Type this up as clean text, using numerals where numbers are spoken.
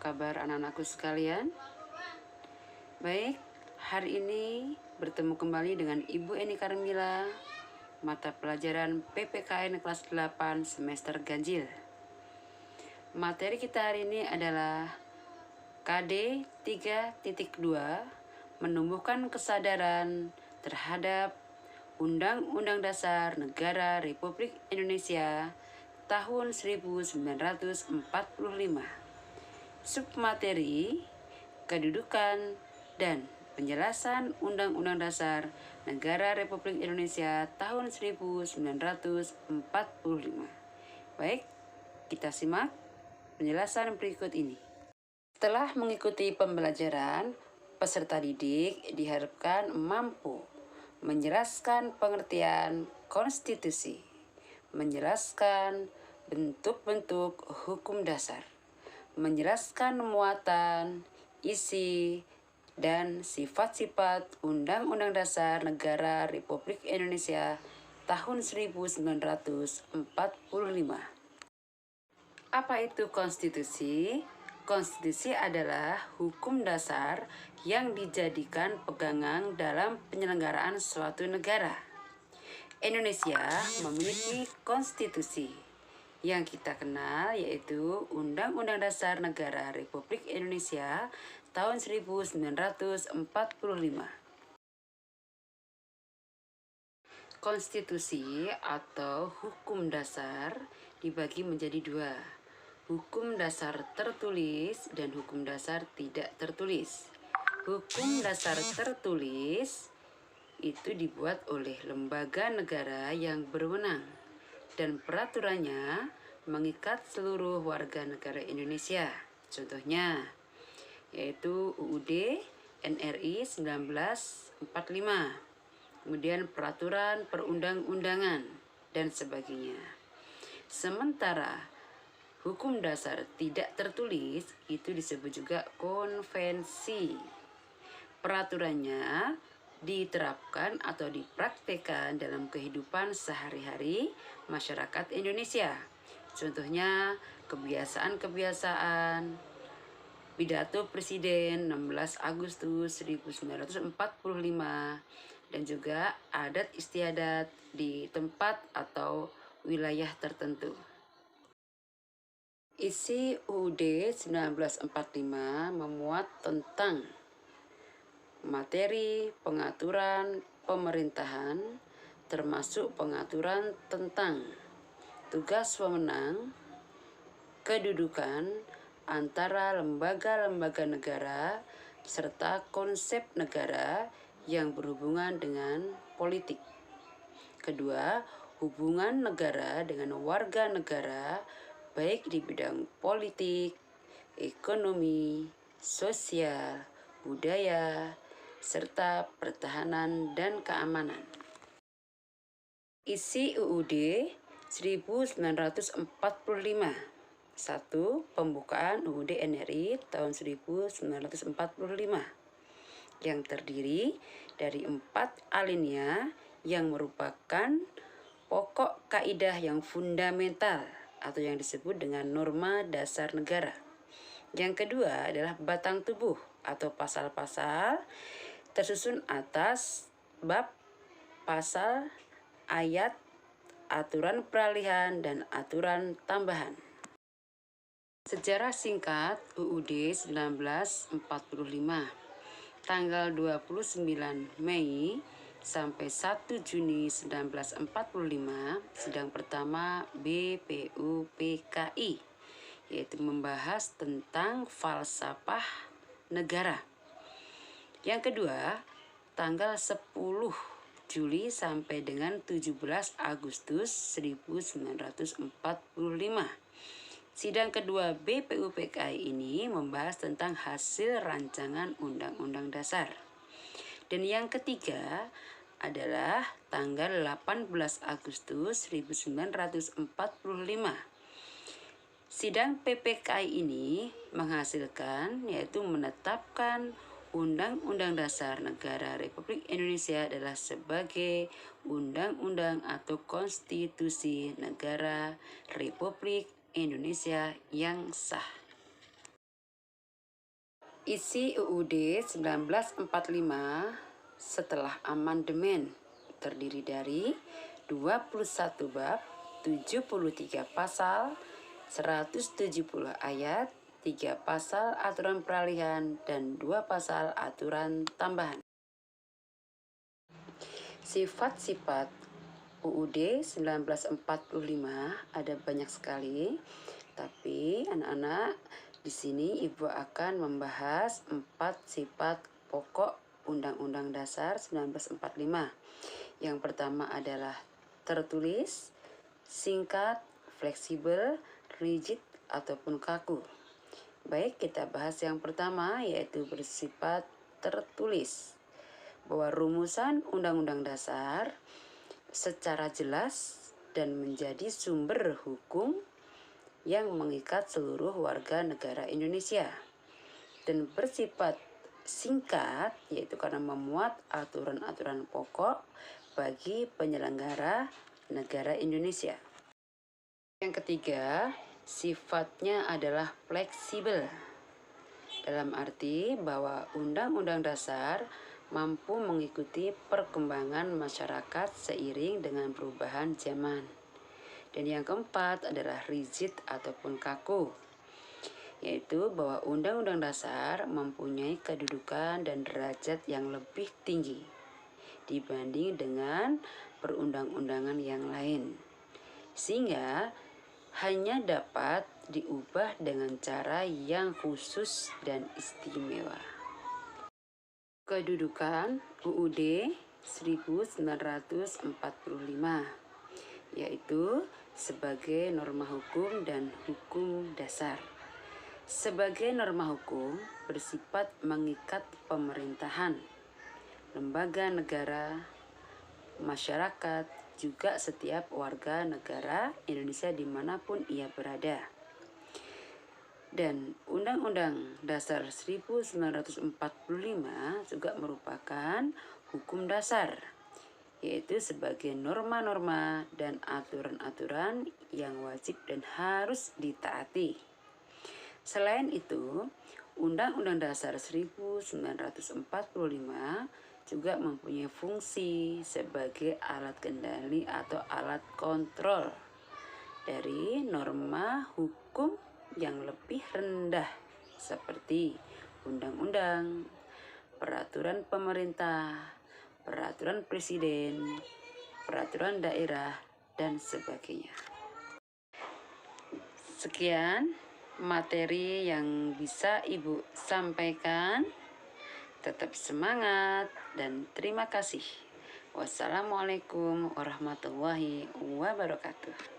kabar anak-anakku sekalian? Baik, hari ini bertemu kembali dengan Ibu Eni Karmila, mata pelajaran PPKN kelas 8 semester ganjil. Materi kita hari ini adalah KD 3.2, menumbuhkan kesadaran terhadap Undang-Undang Dasar Negara Republik Indonesia tahun 1945. Submateri, kedudukan dan penjelasan Undang-Undang Dasar Negara Republik Indonesia tahun 1945. Baik, kita simak penjelasan berikut ini. Setelah mengikuti pembelajaran, peserta didik diharapkan mampu menjelaskan pengertian konstitusi, menjelaskan bentuk-bentuk hukum dasar, menjelaskan muatan, isi, dan sifat-sifat Undang-Undang Dasar Negara Republik Indonesia tahun 1945. Apa itu konstitusi? Konstitusi adalah hukum dasar yang dijadikan pegangan dalam penyelenggaraan suatu negara. Indonesia memiliki konstitusi yang kita kenal, yaitu Undang-Undang Dasar Negara Republik Indonesia tahun 1945. Konstitusi atau hukum dasar dibagi menjadi dua, hukum dasar tertulis dan hukum dasar tidak tertulis. Hukum dasar tertulis itu dibuat oleh lembaga negara yang berwenang dan peraturannya mengikat seluruh warga negara Indonesia. Contohnya yaitu UUD NRI 1945, kemudian peraturan perundang-undangan dan sebagainya. Sementara hukum dasar tidak tertulis itu disebut juga konvensi. Peraturannya diterapkan atau dipraktekkan dalam kehidupan sehari-hari masyarakat Indonesia. Contohnya kebiasaan-kebiasaan pidato Presiden 16 Agustus 1945 dan juga adat istiadat di tempat atau wilayah tertentu. Isi UUD 1945 memuat tentang materi pengaturan pemerintahan, termasuk pengaturan tentang tugas wewenang, kedudukan antara lembaga-lembaga negara, serta konsep negara yang berhubungan dengan politik. Kedua, hubungan negara dengan warga negara baik di bidang politik, ekonomi, sosial, budaya, serta pertahanan dan keamanan. Isi UUD 1945. 1. Pembukaan UUD NRI tahun 1945 yang terdiri dari 4 alinea yang merupakan pokok kaidah yang fundamental atau yang disebut dengan norma dasar negara. Yang kedua adalah batang tubuh atau pasal-pasal tersusun atas bab, pasal, ayat, aturan peralihan, dan aturan tambahan. Sejarah singkat UUD 1945. Tanggal 29 Mei sampai 1 Juni 1945, sidang pertama BPUPKI, yaitu membahas tentang falsafah negara. Yang kedua, tanggal 10 Juli sampai dengan 17 Agustus 1945. Sidang kedua BPUPKI ini membahas tentang hasil rancangan Undang-Undang Dasar. Dan yang ketiga adalah tanggal 18 Agustus 1945. Sidang PPKI ini menghasilkan, yaitu menetapkan Undang-Undang Dasar Negara Republik Indonesia adalah sebagai undang-undang atau konstitusi negara Republik Indonesia yang sah. Isi UUD 1945 setelah amandemen terdiri dari 21 bab, 73 pasal, 170 ayat, 3 pasal aturan peralihan, dan 2 pasal aturan tambahan. Sifat-sifat UUD 1945 ada banyak sekali, tapi anak-anak di sini Ibu akan membahas 4 sifat pokok Undang-Undang Dasar 1945. Yang pertama adalah tertulis, singkat, fleksibel, rigid, ataupun kaku. Baik, kita bahas yang pertama, yaitu bersifat tertulis. Bahwa rumusan Undang-Undang Dasar secara jelas dan menjadi sumber hukum yang mengikat seluruh warga negara Indonesia, dan bersifat singkat, yaitu karena memuat aturan-aturan pokok bagi penyelenggara negara Indonesia. Yang ketiga, sifatnya adalah fleksibel, dalam arti bahwa Undang-Undang Dasar mampu mengikuti perkembangan masyarakat seiring dengan perubahan zaman. Dan yang keempat adalah rigid ataupun kaku, yaitu bahwa Undang-Undang Dasar mempunyai kedudukan dan derajat yang lebih tinggi dibanding dengan perundang-undangan yang lain, sehingga hanya dapat diubah dengan cara yang khusus dan istimewa. Kedudukan UUD 1945, yaitu sebagai norma hukum dan hukum dasar. Sebagai norma hukum bersifat mengikat pemerintahan, lembaga negara, masyarakat, juga setiap warga negara Indonesia dimanapun ia berada. Dan Undang-Undang Dasar 1945 juga merupakan hukum dasar, yaitu sebagai norma-norma dan aturan-aturan yang wajib dan harus ditaati. Selain itu, Undang-Undang Dasar 1945 juga mempunyai fungsi sebagai alat kendali atau alat kontrol dari norma hukum yang lebih rendah seperti undang-undang, peraturan pemerintah, peraturan presiden, peraturan daerah, dan sebagainya. Sekian materi yang bisa Ibu sampaikan. Tetap semangat dan terima kasih. Wassalamualaikum warahmatullahi wabarakatuh.